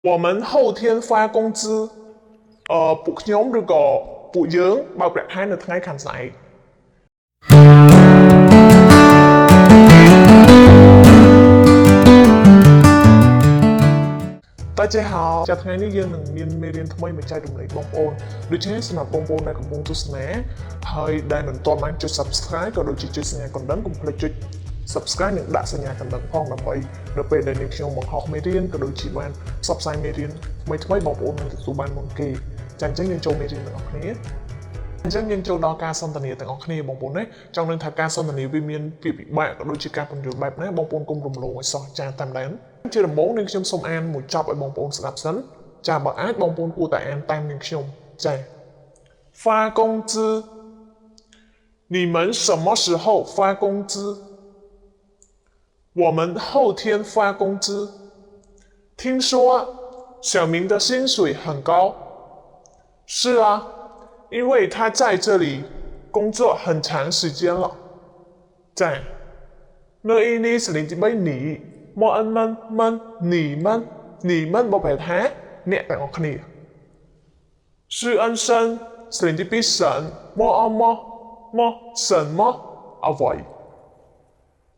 我们后天发工资ពួកខ្ញុំឬក៏ពួកយើងបើកប្រាក់ខែនៅថ្ងៃខាងស្អែក大家好จากថ្ងៃនេះយើងនឹងមានមេរៀនថ្មីមកចែករំលែកបងប្អូនដូច្នេះសម្រាប់បងប្អូនដែលកំពុងទស្សនាហើយដែលមិនទាន់បានចុច Subscribe ក៏ដូចជាចុចសញ្ញាកណ្ដឹងកុំភ្លេចចុច Subscribe និងដាក់សញ្ញាកណ្ដឹងផងដើម្បីដល់ពេលដែលនាងខ្ញុំបង្ហោះមេរៀនក៏ដូចជាបានផ្សព្វផ្សាយមេរៀនថ្មីៗបងប្អូននឹងទទួលបានមុនគេចា៎អញ្ចឹងយើងចូលមេរៀនទាំងអស់គ្នាអញ្ចឹងយើងចូលដល់ការសន្ទនាទាំងអស់គ្នាបងប្អូនណាចង់នឹងថាការសន្ទនាវាមានពាក្យពិបាកក៏ដូចជាការពន្យល់បែបណាបងប្អូនកុំរំលងឲ្យសោះចាតាមដែរជាដំបូងនាងខ្ញុំសូមអានមួយចប់ឲ្យបងប្អូនស្ដាប់សិនចាបើអាចបងប្អូនគួរតែអានតាមនាងខ្ញុំចា发工资你们什么时候发工资我们后天发工资听说小明的薪水很高是啊因为他在这里工作很长时间了在nơi ini sering bay nỉ mọi anh mình nỉ mình bảo vệ thế nè tại ngọc nỉ sư ân sân sering đi biết sân么什么啊vậy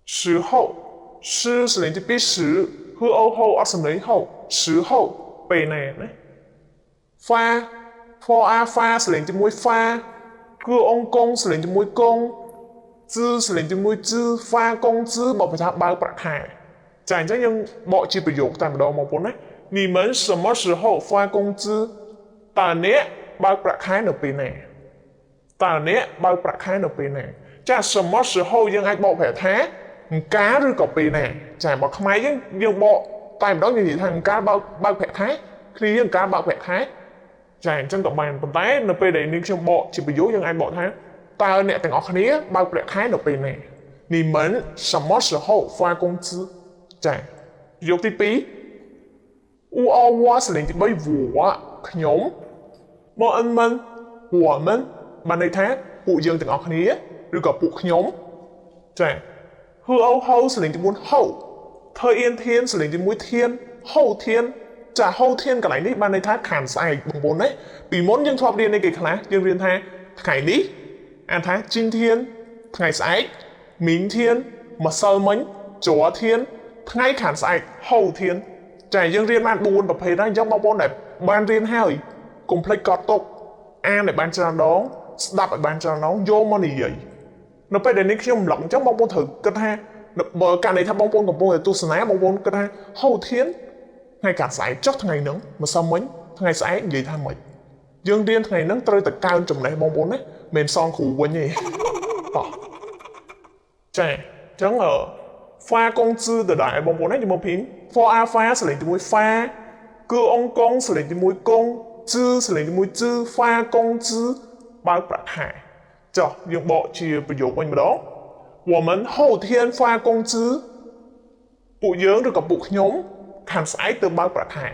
时候师sering đi biết时和欧后啊什么后时候背呢pha pha sering đi mũi pha cứ ông công sering đi mũi công资sering đi mũi资pha công资bảo vệ thế bao bạc hảiចាអញ្ចឹងយើងបកជាប្រយោគតែម្ដងបងប្អូនណា你们什么时候发工资តើអ្នកបើកប្រាក់ខែនៅពេលណាតើអ្នកបើកប្រាក់ខែនៅពេលណាចា什么时候យើងអាចបកប្រែថាអង្ការឬក៏ពេលណាចាបើខ្មែរយើងបកតែម្ដងយើងនិយាយថាអង្ការបើកប្រាក់ខែគ្នាអង្ការបើកប្រាក់ខែចាអញ្ចឹងក៏បានប៉ុន្តែនៅពេលដែលនាងខ្ញុំបកជាប្រយោគយើងអាចបកថាតើអ្នកទាំងអស់គ្នាបើកប្រាក់ខែនៅពេលណា你们什么时候发工资ចាប្រយោគទី2乌奥វ៉ាសលេងទី3វ៉ាខ្ញុំមកអិនមិនវ៉ាមិនបានន័យថាពួកយើងទាំងអស់គ្នាឬក៏ពួកខ្ញុំចាហឺអូហូសលេងទី4ហូធ្វើអៀនធានសលេងទី1ធានហូធានចាហូធានកន្លែងនេះបានន័យថាខាងស្អែកបងប្អូនណាពីមុនយើងធ្លាប់រៀននេះគេខ្លះយើងរៀនថាថ្ងៃនេះអានថាជីងធានថ្ងៃស្អែកមីងធានម្សិលមិញជ័រធានថ្ងៃខាងស្អែកហូធានចាយើងរៀនបាន4ប្រភេទហើយអញ្ចឹងបងប្អូនដែលបានរៀនហើយកុំភ្លេចកត់ទុកអានឲ្យបានច្រើនដងស្ដាប់ឲ្យបានច្រើនដងយកមកនិយាយនៅពេលដែលនេះខ្ញុំរំលឹកអញ្ចឹងបងប្អូនត្រូវគិតថាបើករណីថាបងប្អូនកំពុងតែទស្សនាបងប្អូនគិតថាហូធានថ្ងៃខាងស្អែកចុះថ្ងៃហ្នឹងម្សិលមិញថ្ងៃស្អែកនិយាយថាម៉េចយើងរៀនថ្ងៃហ្នឹងត្រូវតែកើនចំណេះបងប្អូនណាមិនសងគ្រូវិញទេតោះចាអញ្ចឹង发工资的来បងប្អូនណាជំនួសពី发អា发សលេងជាមួយ发គឺអង្គកងសលេងជាមួយកង资សលេងជាមួយ资发工资បើកប្រាក់ខែចុះយើងបកជាប្រយោគវិញម្ដង我们后天发工资ពួកយើងឬក៏ពួកខ្ញុំខាងស្អែកទៅបើកប្រាក់ខែ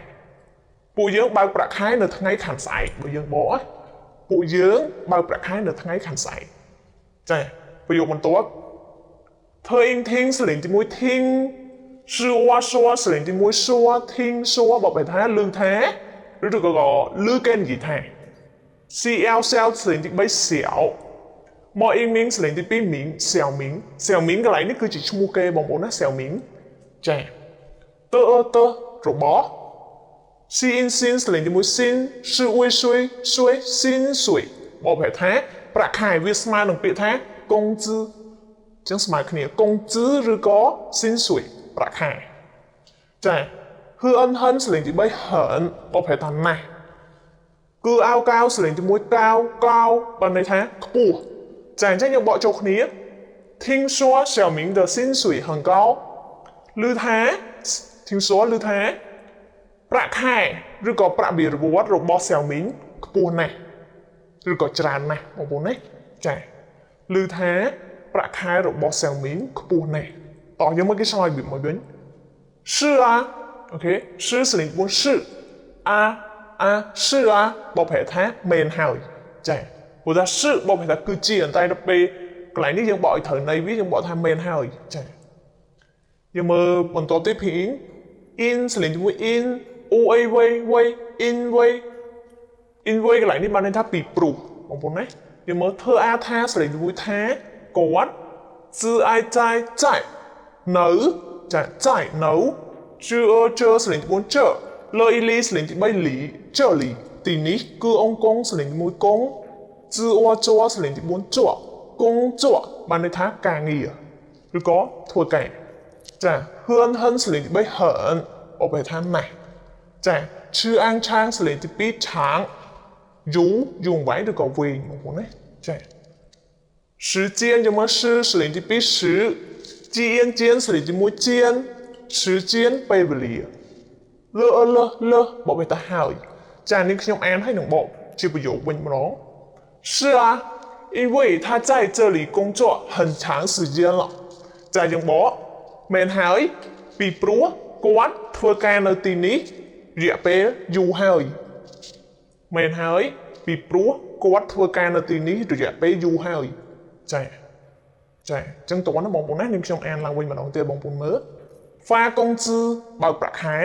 ពួកយើងបើកប្រាក់ខែនៅថ្ងៃខាងស្អែកបើយើងបកពួកយើងបើកប្រាក់ខែនៅថ្ងៃខាងស្អែកចាប្រយោគបន្ទាប់ធ្វើអ៊ីងធីងសលេងជាមួយធីង是我说សលេងជាមួយ说ធីង说បបថាលឺថាឬក៏លឺគេនិយាយថា CL សលេងទី3សៀវមកអ៊ីងមីងសលេងទី2មីងសៀវមីងកន្លែងនេះគឺជាឈ្មោះគេបងប្អូនណាសៀវមីងចាតើរបស់ស៊ីអ៊ីនស៊ីនសលេងជាមួយស៊ីន是为谁薪水បបថាប្រាក់ខែវាស្មើនឹងពាក្យថាកង资ចឹងស្មើគ្នាកង资ឬក៏薪水ប្រាក់ខែចាហឺអិនហិនសលេងទី3ហិនបបថាណាស់គឺអាវកៅសលេងទី1កៅបានន័យថាខ្ពស់ចាអញ្ចឹងយើងបកចូលគ្នា听说小明的薪水很高ឮថា听说ឮថាប្រាក់ខែឬក៏ប្រាក់បៀរវត្តរបស់សៀវមីងខ្ពស់ណាស់ឬក៏ច្រើនណាស់បងប្អូនណាចាឮថាប្រាក់ខែរបស់សៀវមីងខ្ពស់ណាស់តោះយើងមកគេឆ្លើយវាមកវិញ是啊 OK 是សលេង4是是啊បបថាមែនហើយចាព្រោះថា是បបថាគឺជាតែដល់ពេលកន្លែងនេះយើងបកឲ្យត្រូវន័យវាយើងបកថាមែនហើយចាយើងមើលបន្តទៀតពី in សលេងជាមួយ in in way កន្លែងនេះបានន័យថាពីព្រោះបងប្អូនណាយើងមើលធ្វើអាថាសលេងជាមួយថាគាត់是爱在នៅ在នៅជឿសលេងទី4ជឿលើអ៊ីលីសលេងទី3លីជឿលីទីនេះគឺអង្គកងសលេងទី1កងជឿជឿសលេងទី4ជឿកងជឿបានន័យថាការងារឬក៏ធ្វើការចាហឿនសលេងទី3ហឿនអបថាណាស់ចាឈឺអាងឆាងសលេងទី2ឆាងយូងໄວឬក៏វែងបងប្អូនណាចា时间有没有是零的比时间是零的没间时间被不离了บอกไปตาหายจานนี้ខ្ញុំอ่านให้หนึ่งบอกជាប្រយោគវិញម្ដង是啊因为他在这里工作很长时间了ចាយើងบอกមែនហើយពីព្រោះគាត់ធ្វើការនៅទីនេះរយៈពេលយូរហើយមែនហើយពីព្រោះគាត់ធ្វើការនៅទីនេះរយៈពេលយូរហើយចាចឹងតោះណាបងប្អូនណាខ្ញុំអានឡើងវិញម្ដងទៀតបងប្អូនមើល发工资បើកប្រាក់ខែ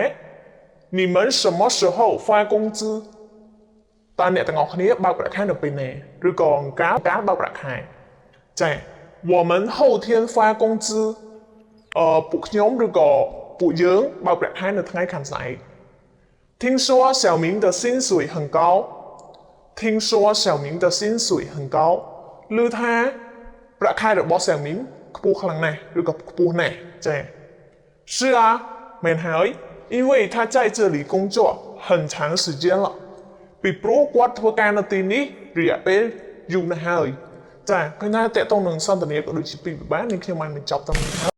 你们什么时候发工资តើអ្នកទាំងអស់គ្នាបើកប្រាក់ខែនៅពេលណាឬក៏ការបើកប្រាក់ខែចា我们后天发工资ពួកខ្ញុំឬក៏ពួកយើងបើកប្រាក់ខែនៅថ្ងៃខាងស្អែក听说小明的薪水很高听说小明的薪水很高ឮថាប្រាក់ខែរបស់小明ខ្ពស់ខ្លាំងណាស់ឬក៏ខ្ពស់ណាស់ចា是啊មែនហើយ因为他在这里工作很长时间了ពីព្រោះគាត់ធ្វើការនៅទីនេះរយៈពេលយូរណាស់ហើយចាឃើញថាតកតងនឹងសន្ទនាក៏ដូចជាពីពិបាកនេះខ្ញុំបានបញ្ចប់ត្រឹមនេះ